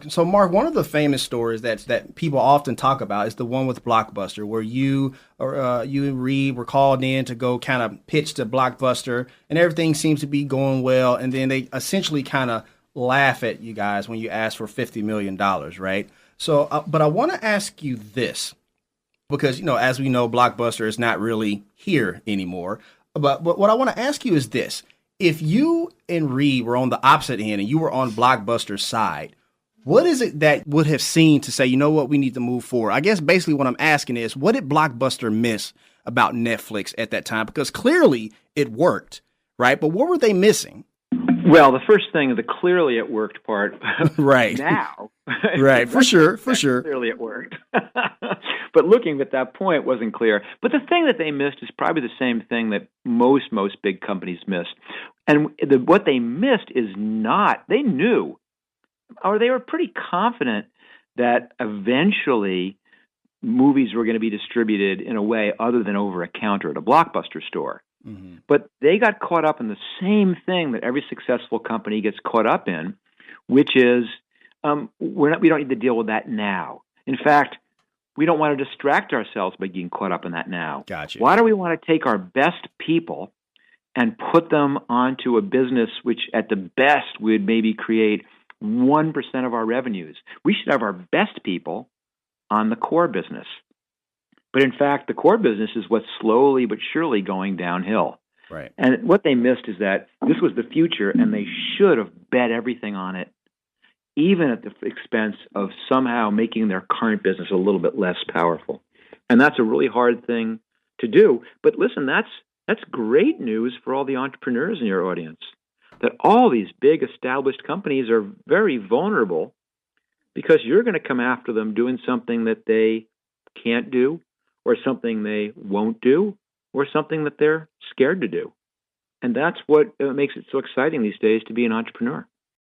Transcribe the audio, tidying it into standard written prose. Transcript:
Mark. So, Mark, one of the famous stories that people often talk about is the one with Blockbuster, where you and Reed were called in to go kind of pitch to Blockbuster, and everything seems to be going well, and then they essentially kind of laugh at you guys when you ask for $50 million, right? So, but I want to ask you this because as we know, Blockbuster is not really here anymore. But what I want to ask you is this: if you and Reed were on the opposite end and you were on Blockbuster's side, what is it that would have seen to say, you know what, we need to move forward? I guess basically what I'm asking is, what did Blockbuster miss about Netflix at that time? Because clearly it worked, right? But what were they missing? Well, the first thing, the clearly it worked part, right now. Right, for sure. Clearly it worked. But looking at that point wasn't clear. But the thing that they missed is probably the same thing that most big companies missed. And what they missed is they knew, or they were pretty confident that eventually movies were going to be distributed in a way other than over a counter at a Blockbuster store. Mm-hmm. But they got caught up in the same thing that every successful company gets caught up in, which is we don't need to deal with that now. In fact, we don't want to distract ourselves by getting caught up in that now. Gotcha. Why do we want to take our best people and put them onto a business which at the best would maybe create 1% of our revenues? We should have our best people on the core business. But in fact, the core business is what's slowly but surely going downhill. Right. And what they missed is that this was the future, and they should have bet everything on it, even at the expense of somehow making their current business a little bit less powerful. And that's a really hard thing to do. But listen, that's great news for all the entrepreneurs in your audience, that all these big established companies are very vulnerable because you're going to come after them doing something that they can't do, or something they won't do, or something that they're scared to do. And that's what makes it so exciting these days to be an entrepreneur.